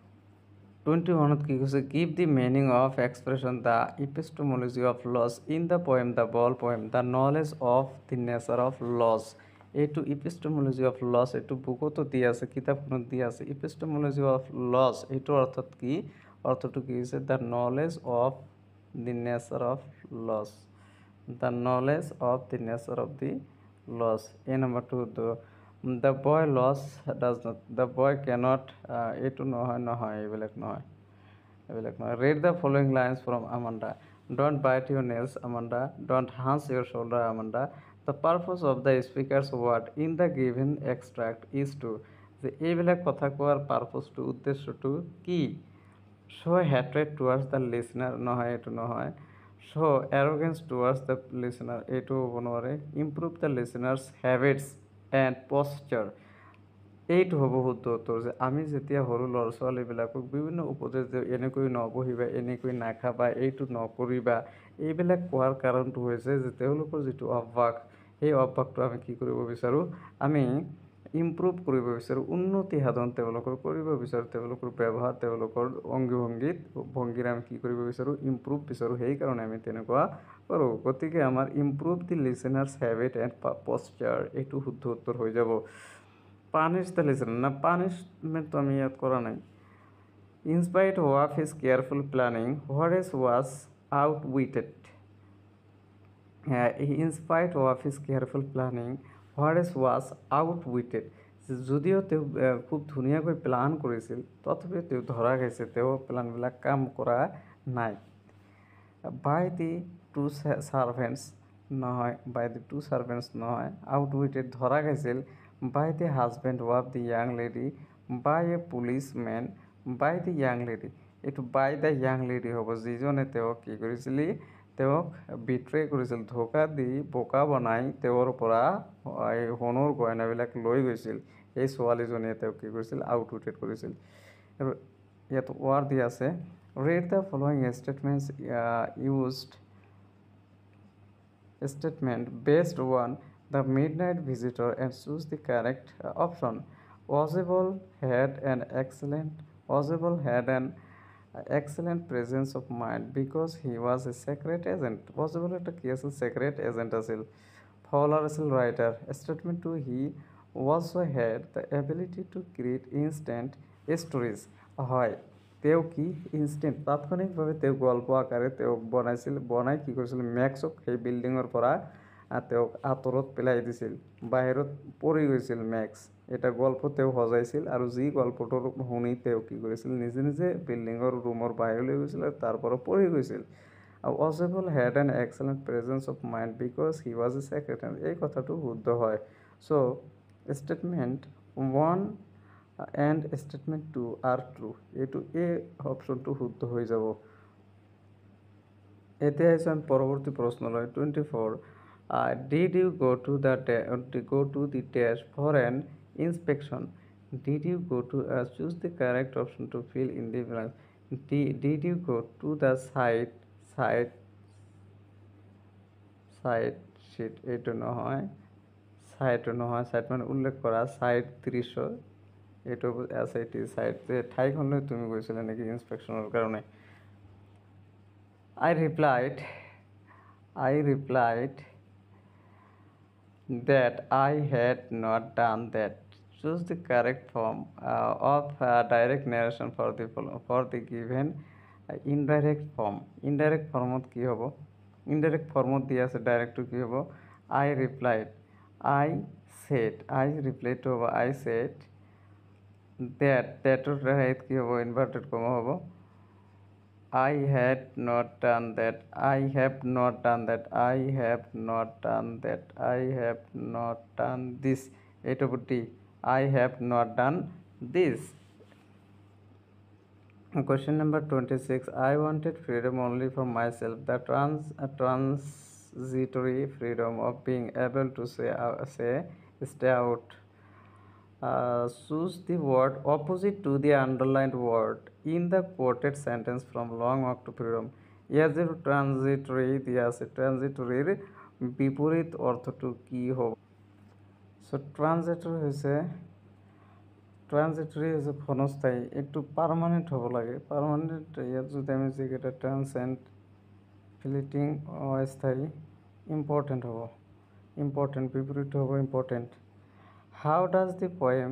21ত কি কৈছে, give the meaning of expression the epistemology of loss in the poem the ball poem the knowledge of the nature of loss. এইটো ইপিষ্টমোলজি অফ লছ, এইটো বুকতো দিয়া আছে, কিতাপখনত দিয়া আছে। ইপিষ্টমোলজি অফ লছ এইটো অৰ্থত কি, অৰ্থটো কি হৈছে, the knowledge of the nature of loss, the knowledge of the nature of the loss. এই নম্বৰটো the boy loss does not, the boy cannot, এইটো নহয়, এইবিলাক নহয়। Read the following lines from Amanda. Don't bite your nails Amanda, don't hunch your shoulder Amanda, the purpose of the speaker's word in the given extract is to, যে এইবিলাক কথা কোৱাৰ পাৰপজটো, উদ্দেশ্যটো কি? শ্ব' হেট্ৰেড টুৱাৰ্ডছ দ্য লিচনাৰ, নহয়, এইটো নহয়। শ্ব' এৰগেঞ্চ টুৱাৰ্ডছ দ্য লিচনাৰ, এইটো হ'ব নোৱাৰে। ইম্প্ৰুভ দ্য লিচনাৰ্ছ হেবিটছ এণ্ড পশ্চাৰ, এইটো হ'ব শুদ্ধ উত্তৰ। যে আমি যেতিয়া সৰু ল'ৰা ছোৱালীবিলাকক বিভিন্ন উপদেশ দিওঁ, এনেকৈ নপঢ়িবা, এনেকৈ নাখাবা, এইটো নকৰিবা, এইবিলাক কোৱাৰ কাৰণটো হৈছে যে তেওঁলোকৰ যিটো অভ্যাস, সেই অভ্যাসটো আমি কি কৰিব বিচাৰোঁ, আমি ইম্প্ৰুভ কৰিব বিচাৰোঁ, উন্নতি সাধন তেওঁলোকৰ কৰিব বিচাৰোঁ, তেওঁলোকৰ ব্যৱহাৰ, তেওঁলোকৰ অংগী ভংগীৰ আমি কি কৰিব বিচাৰোঁ, ইম্প্ৰুভ বিচাৰোঁ, সেইকাৰণে আমি তেনেকুৱা কৰোঁ। গতিকে আমাৰ improve the listener's habit and posture, এইটো শুদ্ধ উত্তৰ হৈ যাব। পানিছ দ্য লিচেনাৰ, না পানিছমেণ্টটো আমি ইয়াত কৰা নাই। In spite of his careful planning Horace was outwitted. In spite of his careful planning Horace was outwitted. যদিও তেওঁ খুব ধুনীয়াকৈ প্লান কৰিছিল, তথাপিও তেওঁ ধৰা খাইছে, তেওঁৰ প্লানবিলাক কাম কৰা নাই। বাই দি টু ছাৰ্ভেণ্টছ নহয়, আউটউইটেড ধৰা খাইছিল। By the husband of the young lady, by a policemen, by the young lady. এইটো বাই দ্য য়াং লেডি হ'ব, যিজনে তেওঁক কি কৰিছিল, তেওঁক বিট্ৰে কৰিছিল, ধোকা দি বোকা বনাই তেওঁৰ পৰা এই সোণৰ গহনাবিলাক লৈ গৈছিল। এই ছোৱালীজনীয়ে তেওঁক কি কৰিছিল, আউটউইটেড কৰিছিল। আৰু ইয়াত ৱাৰ দিয়া আছে, red the following statement based on the midnight visitor and choose the correct option. Ozable had an excellent presence of mind because he was a secret agent. Ozable একটা কি আছিল, secret agent আছিল। Fowler আছিল writer. Statement 2, he also had the ability to create instant stories. হয়, তেওঁ কি instant, তাৎক্ষণিকভাৱে তেওঁ গল্প আকাৰে তেওঁক বনাই কি কৰিছিল, মেক্সক সেই বিল্ডিঙৰ পৰা তেওঁক আঁতৰত পেলাই দিছিল, বাহিৰত পৰি গৈছিল মেক্স। এটা গল্প তেওঁ সজাইছিল, আৰু যি গল্পটোৰ শুনি তেওঁ কি কৰিছিল, নিজে নিজে বিল্ডিঙৰ ৰুমৰ বাহিৰলৈ গৈছিল আৰু তাৰ পৰা পৰি গৈছিল। Ozable had an excellent presence of mind because he was a secretary, এই কথাটো শুদ্ধ হয়। চ' statement 1 and statement 2 are true, এইটো এই অপশ্যনটো শুদ্ধ হৈ যাব। এতিয়া আহিছোঁ আমি পৰৱৰ্তী প্ৰশ্নলৈ। 24, did you go to the test for an inspection? Did you go to choose the correct option to fill in the blanks. Did you go to the site sheet, এইটো নহয়, সাইট মানে উল্লেখ কৰা, সাইট দৃশ্য, এইটো SAT site, যে ঠাইখনলৈ তুমি গৈছিলা নেকি ইনস্পেকশ্যনৰ কাৰণে। I replied that I had not done that. Choose the correct form of direct narration for the given indirect form. Indirect formত কি হ'ব, indirect formত দিয়া আছে, ডাইৰেক্টটো কি হ'ব, I replied to হ'ব I said that ঠাইত কি হ'ব, ইনভাৰ্টেড কমা হ'ব, I have not done that, I have not done this, এইটো D, I have not done this. Question number 26, I wanted freedom only for myself, the transitory freedom of being able to stay out. Choose the word opposite to the underlined word in the quoted sentence from Long Walk to Freedom. ইয়াত যে transitory দিয়া আছে, ট্রানজিটরির বিপরীত অর্থটো কি হ'ব? So transitory হৈছে ক্ষণস্থায়ী, এইটো পাৰ্মানেণ্ট হ'ব লাগে। পাৰ্মানেণ্ট ইয়াত যদি আমি যিকেইটা ট্ৰান্সেণ্ট, ফ্লিটিং, অস্থায়ী, ইম্পৰ্টেণ্ট হ'ব, ইম্পৰ্টেণ্ট বিপৰীতটো হ'ব important. How does the poem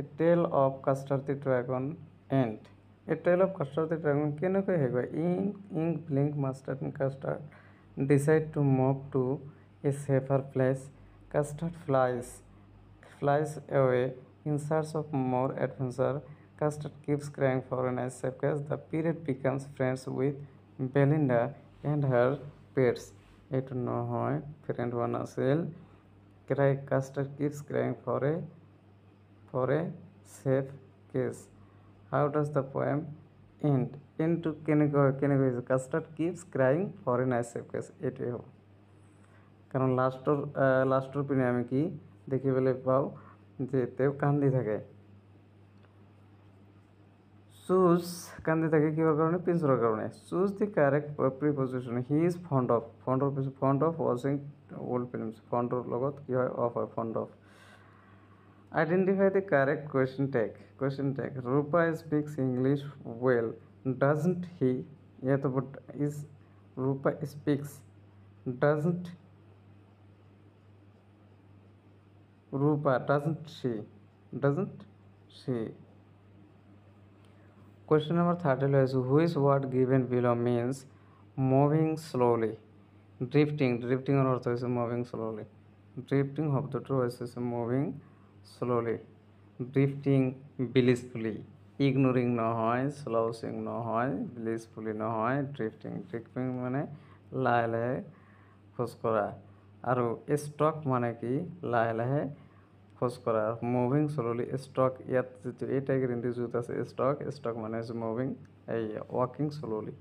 A Tale of Castor the Dragon end? A Tale of Castor the Dragon কেনেকৈ শেষ হয়? Ink, Blink, Mustard and Custard decide to move to a safer place. Custard flies away in search of more adventure. Custard keeps crying for a nice safe place. The pirate becomes friends with Belinda and her pets. এইটো নহয়, friend one আছিল। Custard keeps crying for a safe case. How does the poem end? End কেনেকৈ হৈছে? Custard keeps crying for a nice safe case, এইটোৱে হ'ব। কাৰণ লাষ্টৰ পিনে আমি কি দেখিবলৈ পাওঁ, যে তেওঁ কান্দি থাকে। চুজ কান্দি থাকে কিহৰ কাৰণে? পিঞ্জৰৰ কাৰণে। Choose the correct preposition. He is fund of, fund of ৱাচিং ওল্ড ফিল্মছ, ফণ্ডৰ লগত কি হয়? অফ হয়, fund of. Identify the correct question tag. Question tag. Rupa speaks English well, doesn't he? Yeah, but is Rupa speaks, doesn't Rupa, doesn't she? Doesn't she? Question number 30 is who is what given below means moving slowly. Drifting or অর্থ হচ্ছে moving slowly. Drifting শব্দটো হচ্ছে moving slowly. Drifting blissfully. Ignoring নহয়, slouching নহয়, blissfully নহয়, drifting মানে লাহে লাহে খোজ কৰা আৰু ষ্টক মানে কি লাহে লাহে খোজ কৰা মুভিং স্ল'লি ষ্টক ইয়াত যিটো এই টাইগৰ হিন্দী য'ত আছে ষ্টক মানে হৈছে মুভিং এই ৱাকিং স্ল'লি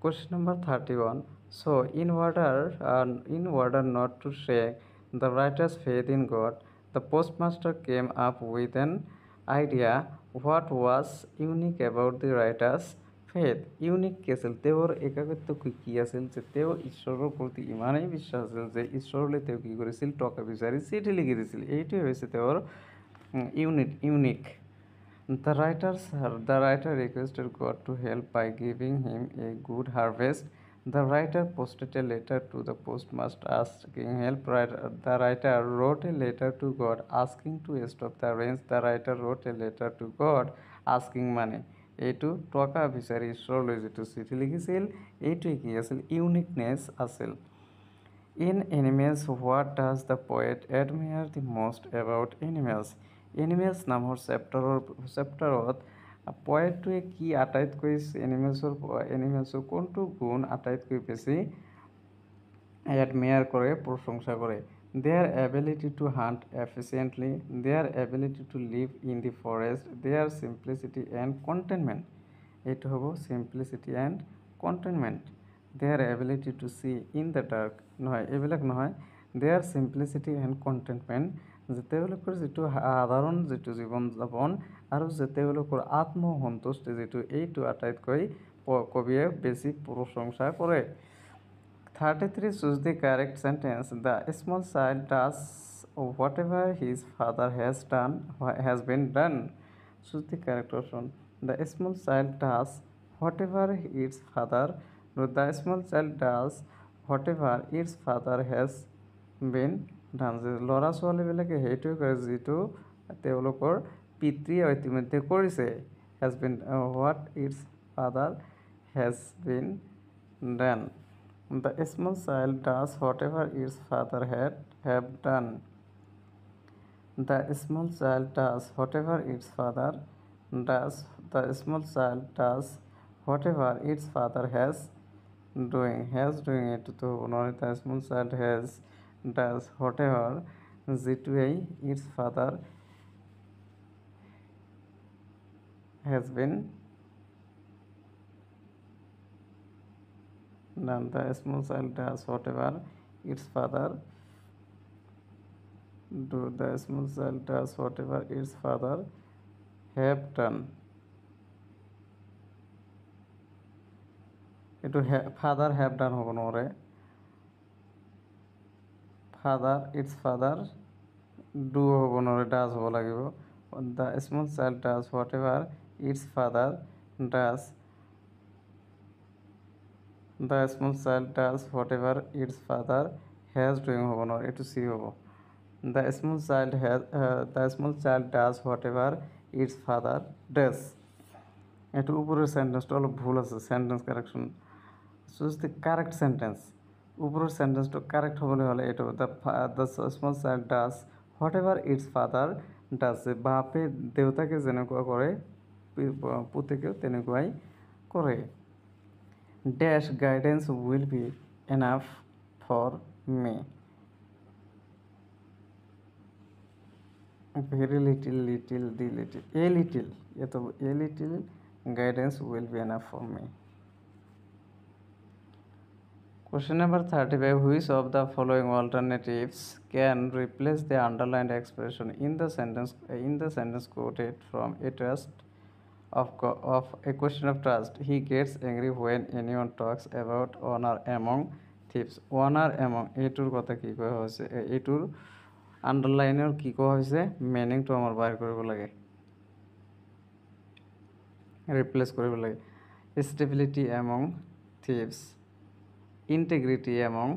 Question number 31. So, in order not to shake the writer's faith in God, the postmaster came up with an idea. What was unique about the writer's faith? Unique কি আছিল তেওঁৰ একাকত্ব কি আছিল যে তেওঁ ঈশ্বৰৰ প্ৰতি ইমানেই বিশ্বাস আছিল যে ঈশ্বৰলৈ তেওঁ কি কৰিছিল টকা বিচাৰি চিঠি লিখি দিছিল এইটোৱে হৈছে তেওঁৰ unique The writer requested God to help by giving him a good harvest. The writer posted a letter to the postmaster asking help. The writer wrote a letter to God asking to stop the rains. The writer wrote a letter to God asking money. এইটো টকা বিচাৰি ঈশ্বৰলৈ যিটো চিঠি লিখিছিল এইটোৱে কি আছিল ইউনিকনেছ আছিল In animals, what does the poet admire the most about animals? Animals নামৰ চেপ্টাৰত পয়েটটোৱে কি আটাইতকৈ এনিমেলছৰ কোনটো গুণ আটাইতকৈ বেছি এডমায়াৰ কৰে প্ৰশংসা কৰে their ability to hunt efficiently their ability to live in the forest their simplicity and contentment এইটো হ'ব simplicity and contentment their ability to see in the dark নহয় এইবিলাক নহয় দেয়াৰ চিম্প্লিচিটি এণ্ড কণ্টেইনমেণ্ট যে তেওঁলোকৰ যিটো সাধাৰণ যিটো জীৱন যাপন আৰু যে তেওঁলোকৰ আত্মসন্তুষ্টি যিটো এইটো আটাইতকৈ কবিয়ে বেছি প্ৰশংসা কৰে 33 choose the correct sentence the small child does whatever his father has been done choose the correct option the small child does whatever its father the small child does whatever its father has been done ল'ৰা ছোৱালীবিলাকে সেইটোৱে কৰে যিটো তেওঁলোকৰ পিতৃয়ে ইতিমধ্যে কৰিছে has been what its father has been done the small child does whatever its father have done the small child does whatever its father does the small child does whatever its father has doing it to honor the small child does whatever যিটোৱেই its father has been done the small child does whatever its father do the small child does whatever its father have done এইটো father have ডান হ'ব নোৱাৰে father it's father do হ'ব নোৱাৰে does হ'ব লাগিব the small child does whatever its father does the small child does whatever its father has doing হ'ব নোৱাৰে এইটো চি হ'ব the small child does whatever its father does এইটো উপরের সেন্টেন্সটা অলপ ভুল আছে sentence correction choose the correct sentence উপরের সেন্টেন্সটা কারেক্ট হ'বলৈ হ'লে এইটো the small child does whatever its father does বাপে দেউতাকে যেনেকুৱা কৰে পুতেকেও তেনেকুৱাই কৰে dash guidance will be enough for me very little guidance will be enough for me question number 35 which of the following alternatives can replace the underlined expression in the sentence quoted from a trust of a question of trust he gets angry when anyone talks about honor among thieves honor among এইটোৰ কথা কি কোৱা হৈছে এইটোৰ আণ্ডাৰলাইনৰ কি কোৱা হৈছে মিনিংটো আমাৰ বাহিৰ কৰিব লাগে, ৰিপ্লেচ কৰিব লাগে। Stability among thieves, integrity among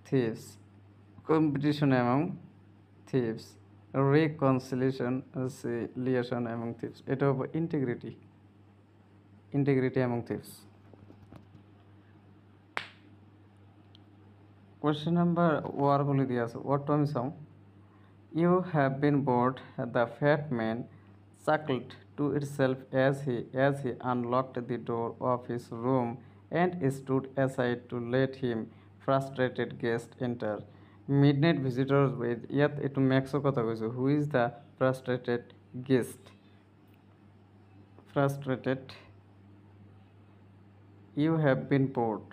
thieves, competition among thieves, reconciliation among thieves. এটা হবে integrity among thieves. Question number ওয়ারগুলি দিয়ে আছে, ওয়ারটা আমি চাওঁ। You have been bored, the fat man chuckled to itself as he unlocked the door of his room and stood aside to let him frustrated guest enter. Midnight visitors with ইয়াত এইটো মেক্সৰ কথা কৈছোঁ। Who is the frustrated guest? Frustrated you have been bored,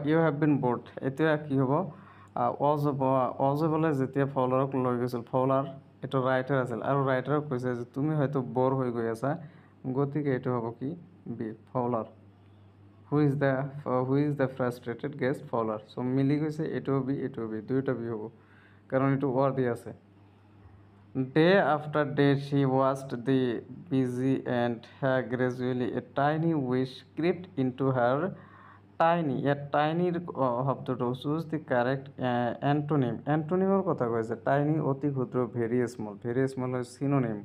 you have been bored এতিয়া কি হ'ব? অজবলে যেতিয়া ফাউলাৰক লৈ গৈছিল, ফাউলাৰ এইটো ৰাইটাৰ আছিল আৰু ৰাইটাৰক কৈছে যে তুমি হয়তো বৰ হৈ গৈ আছা, গতিকে এইটো হ'ব কি B Fowler. Who is the frustrated guest? Fowler. So' মিলি গৈছে এইটো বি দুয়োটা বি হ'ব, কাৰণ এইটো ৱাৰ দি আছে। Day after day she watched the busy and gradually a tiny wish crept into her tiny. ইয়াত টাইনিৰ শব্দটো চুজ দি কাৰেক্ট এণ্টনিমৰ কথা কৈছে। টাইনি অতি ক্ষুদ্ৰ, ভেৰি স্মল হয় চিনোনিম,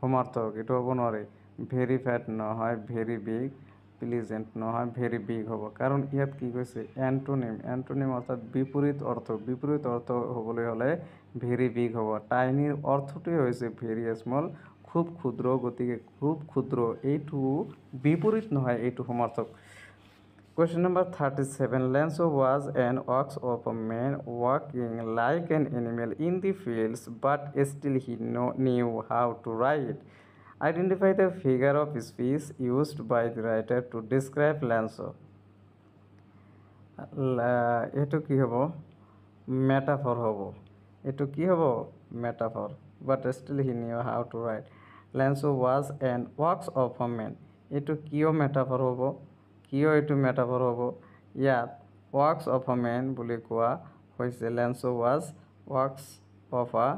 সমাৰ্থক। এইটো হ'ব নোৱাৰে। ভেৰি ফেট নহয়, ভেৰি বিগ, প্লিজেণ্ট নহয়, ভেৰি বিগ হ'ব, কাৰণ ইয়াত কি কৈছে এণ্টনিম অৰ্থাৎ বিপৰীত অৰ্থ হ'বলৈ হ'লে ভেৰি বিগ হ'ব। টাইনিৰ অৰ্থটোৱে হৈছে ভেৰি স্মল, খুব ক্ষুদ্ৰ, গতিকে খুব ক্ষুদ্ৰ এইটো বিপৰীত নহয়, এইটো সমাৰ্থক। Question number 37. Lanso was an ox of a man walking like an animal in the fields, but still he knew how to ride. Identify the figure of speech used by the writer to describe Lanso. এইটো কি হ'ব? Metaphor হ'ব। এইটো কি হ'ব? Metaphor. But still he knew how to ride. Lanso was an ox of a man. এইটো কিয় metaphor হ'ব? কিয় এইটো মেটাফৰ হ'ব? ইয়াত ৱাৰ্কছ অফ আ মেন বুলি কোৱা হৈছে। Lencho was works of a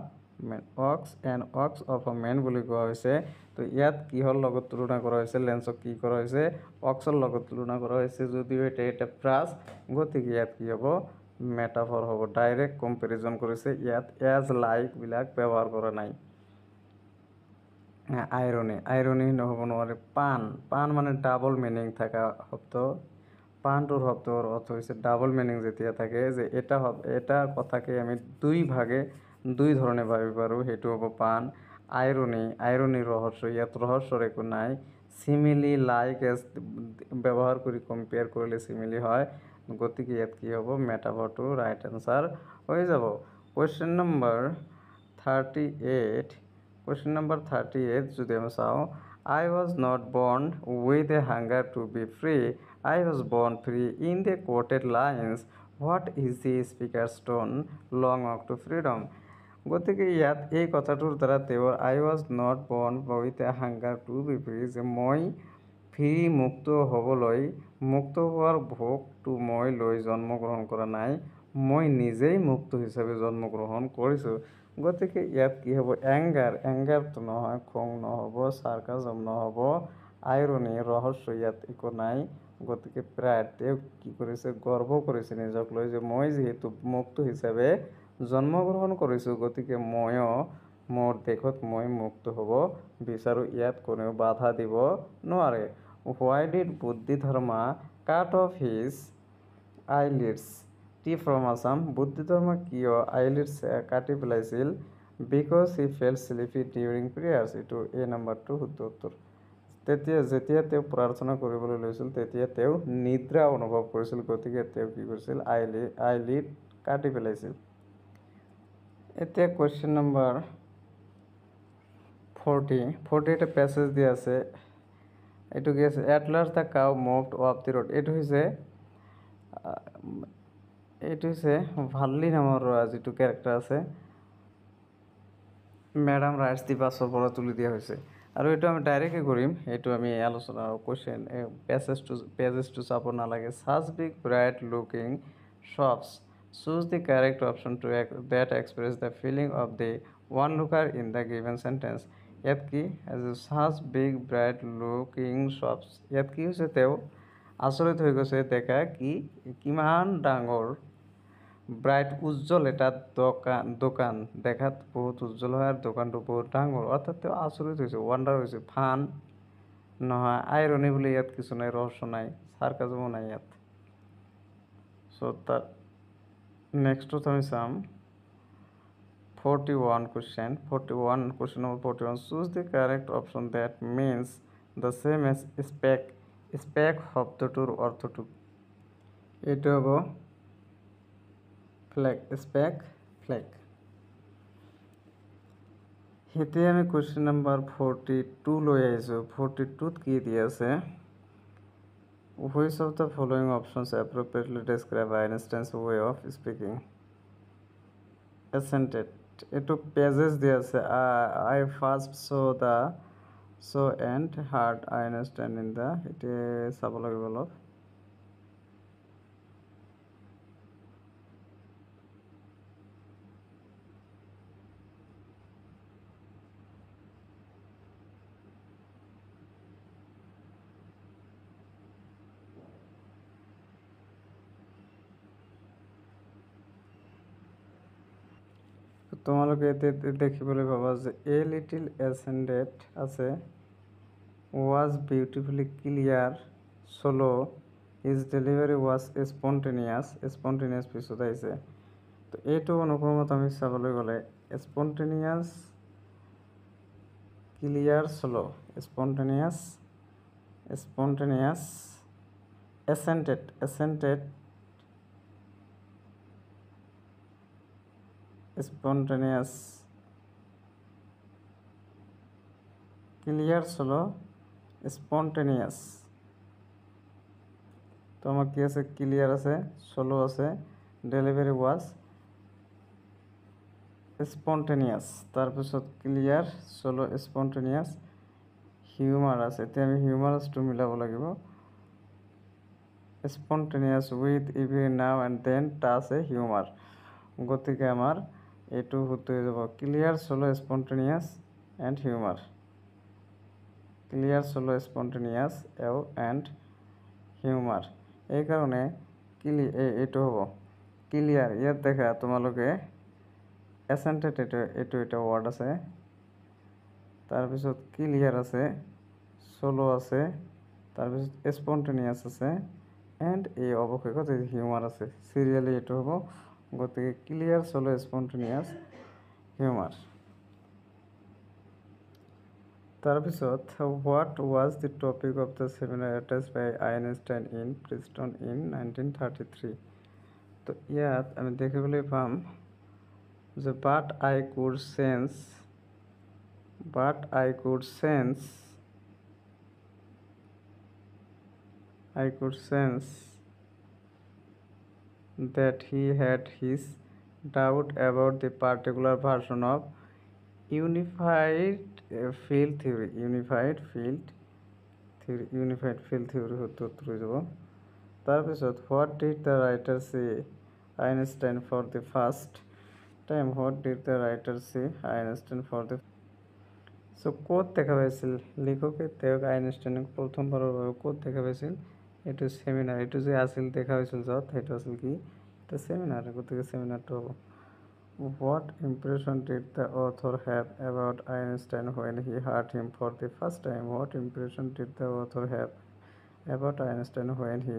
man, works of a man বুলি কোৱা হৈছে। তো ইয়াত কিহৰ লগত তুলনা কৰা হৈছে? লেন্সক কি কৰা হৈছে? ৱাৰ্কছৰ লগত তুলনা কৰা হৈছে, যদিও এটা ফ্ৰাজ, গতিকে ইয়াত কি হ'ব? মেটাফৰ হ'ব। ডাইৰেক্ট কম্পেৰিজন কৰিছে, ইয়াত এজ লাইকবিলাক ব্যৱহাৰ কৰা নাই। আইৰনি নহ'ব নোৱাৰে। পান মানে ডাবল মিনিং থকা শব্দ। পানটোৰ শব্দৰ অৰ্থ হৈছে ডাবল মিনিং যেতিয়া থাকে, যে এটা কথাকে আমি দুই ধৰণে ভাবিব পাৰোঁ, সেইটো হ'ব পান। আইৰনি ৰহস্য, ইয়াত ৰহস্যৰ একো নাই। চিমিলি লাইক এজ ব্যৱহাৰ কৰি কম্পেয়াৰ কৰিলে চিমিলি হয়, গতিকে ইয়াত কি হ'ব? মেটাফৰটো ৰাইট এনচাৰ হৈ যাব। কুৱেশ্যন নম্বৰ 38 যদি আমি চাওঁ, I was not born with a hunger to be free. I was born free in the quoted lines. What is the speaker's tone? Long walk to freedom. গতিকে ইয়াত এই কথাটোৰ দ্বাৰা তেওঁৰ I was not born with a hunger to be free, যে মই free মুক্ত হোৱাৰ ভোগটো মই লৈ জন্মগ্ৰহণ কৰা নাই, মই নিজেই মুক্ত হিচাপে জন্মগ্ৰহণ কৰিছোঁ। গতিকে ইয়াত কি হ'ব? এংগাৰটো নহয়, খং নহ'ব, চাৰ্কাজম নহ'ব, আইৰনি ৰহস্য ইয়াত একো নাই। গতিকে প্ৰায় তেওঁ কি কৰিছে? গৰ্ব কৰিছে নিজক লৈ, যে মই যিহেতু মুক্ত হিচাপে জন্মগ্ৰহণ কৰিছোঁ, গতিকে ময়ো মোৰ দেশত মই মুক্ত হ'ব বিচাৰোঁ। ইয়াত কোনেও বাধা দিব নোৱাৰে। Why did Bodhidharma cut off his eyelids? Tea from Assam. Bodhidharma কিয় আইলিডছ কাটি পেলাইছিল? Because he felt sleepy during prayers. এইটো এই নম্বৰটো শুদ্ধ উত্তৰ। যেতিয়া তেওঁ প্ৰাৰ্থনা কৰিবলৈ লৈছিল, তেতিয়া তেওঁ নিদ্ৰা অনুভৱ কৰিছিল, গতিকে তেওঁ কি কৰিছিল? আইলিড কাটি পেলাইছিল। এতিয়া কুৱেশ্যন নম্বৰ 40 এটা পেছেজ দিয়া আছে। এইটো কি আছে? At last the cow moved of the road. এইটো হৈছে ভাল্লি নামৰ যিটো কেৰেক্টাৰ আছে, মেডাম ৰাইটছ দি বাছৰ পৰা তুলি দিয়া হৈছে। আৰু এইটো আমি ডাইৰেক্টে কৰিম, এইটো আমি আলোচনা পেজেছটো চাব নালাগে। Such big bright looking shops, Choose the correct option that express the feeling of the onlooker in the given sentence. ইয়াত কি as such big bright looking shops, ইয়াত কি হৈছে তেওঁ আচৰিত হৈ গৈছে দেখা কি কিমান ডাঙৰ ব্ৰাইট উজ্জ্বল এটা দোকান দেখাত বহুত উজ্জ্বল হয় আৰু দোকানটো বহুত ডাঙৰ, অৰ্থাৎ তেওঁ আচৰিত হৈছে, ৱাণ্ডাৰ হৈছে, ফান নহয়, আইৰনি বুলি ইয়াত কিছু নাই, ৰহস্য নাই, সাৰ্কাজমো নাই ইয়াত। চ' তাৰ নেক্সটত আমি চাম 41 question number 41, choose the correct option that means the same as speck শব্দটোৰ অৰ্থটো। এইটো হ'ব ফ্লেগ, স্পেক ফ্লেগ। এতিয়া আমি কুৱেশ্যন নম্বৰ 42 লৈ আহিছোঁ। 42ত কি দি আছে, which of the following options appropriately describe Einstein's way of speaking? Assented, এইটো পেজেছ দি আছে। I first saw and heard Einstein in the, এতিয়া চাব লাগিব অলপ। তোমালোকে দেখিবলৈ পাবা যে এ লিটিল এসেন্ডেড আছে, was beautifully clear, slow, his delivery was spontaneous পিছত আহিছে। তো এইটো অনুক্ৰমত আমি চাবলৈ গ'লে spontaneous, clear, slow, spontaneous, assented, spontaneous, clear, slow, spontaneous। তো আমার কি আছে, ক্লিয়ার আছে, স্লো আছে, ডেলিভারি ওয়াজ স্পন্টেনিয়াস, তাৰপিছত ক্লিয়াৰ, স্লো, স্পন্টেনিয়াস, হিউমাৰ আছে। এতিয়া আমি হিউমাৰাছটো মিলাব লাগিব। Spontaneous with every now and then touch a humour, গতিকে আমাৰ এইটো শুদ্ধ হৈ যাব clear, slow, spontaneous and humour. Clear, slow, spontaneous and humour. এইকাৰণে এইটো হ'ব ক্লিয়াৰ। ইয়াত দেখা তোমালোকে এসেন্টেড, এইটো এটা ৱাৰ্ড আছে, তাৰপিছত ক্লিয়াৰ আছে, স্লো আছে, তাৰপিছত স্পন্টেনিয়াছ আছে, এণ্ড এই অৱশেষত এই হিউমাৰ আছে। চিৰিয়েলি এইটো হ'ব, গতিকে ক্লিয়াৰ, স্লো, স্পন্টেনিয়াছ, হিউমাৰ। তাৰপিছত what was the topic of the seminar attach by Einstein in Princeton in 1933। তো ইয়াত আমি দেখিবলৈ পাম যে but I could sense that he had his doubt about the particular version of unified field theory হতো হৈ যাব। তাৰপিছত what did the writer say Einstein for the first time? So ক'ত দেখা পাইছিল লিখকে তেওঁক, আইনষ্টাইনক প্ৰথমবাৰৰ বাবে ক'ত দেখা পাইছিল? এইটো ছেমিনাৰ, এইটো যে আছিল দেখা হৈছিল য'ত, সেইটো আছিল কি, এটা ছেমিনাৰ, গতিকে ছেমিনাৰটো হ'ব। What impression did the author have about Einstein when he heard him for the first time? What impression did the author have about Einstein when he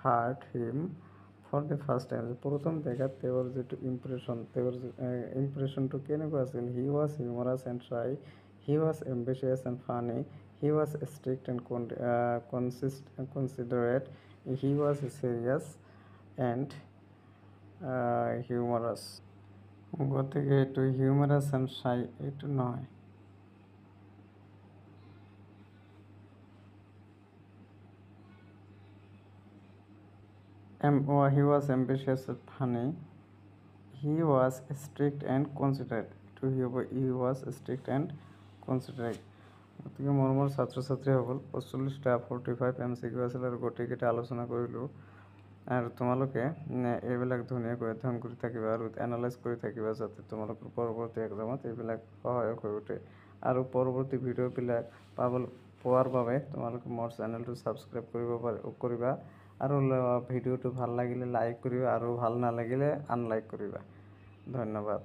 heard him for the first time? প্ৰথম দেখাত তেওঁৰ যিটো ইম্প্ৰেশ্যনটো কেনেকুৱা আছিল? He was humorous and shy, he was ambitious and funny, he was strict and considerate, he was serious and humorous। গতিকে এইটো humorous and শাই, এইটো নহয়। He was ambitious and funny, he was strict and considerate, এইটো he was strict and considerate। গতিকে মৰমৰ ছাত্ৰ ছাত্ৰীসকল 45টা 45 MCQ আছিল আৰু গোটেইকেইটা আলোচনা কৰিলোঁ। আৰু তোমালোকে এইবিলাক ধুনীয়াকৈ অধ্যয়ন কৰি থাকিবা আৰু এনালাইজ কৰি থাকিবা যাতে তোমালোকৰ পৰৱৰ্তী এক্সামত এইবিলাক সহায়ক হৈ উঠে। আৰু পৰৱৰ্তী ভিডিঅ'বিলাক পোৱাৰ বাবে তোমালোকে মোৰ চেনেলটো ছাবস্ক্ৰাইব কৰিবা আৰু ভিডিঅ'টো ভাল লাগিলে লাইক কৰিবা আৰু ভাল নালাগিলে আনলাইক কৰিবা। ধন্যবাদ।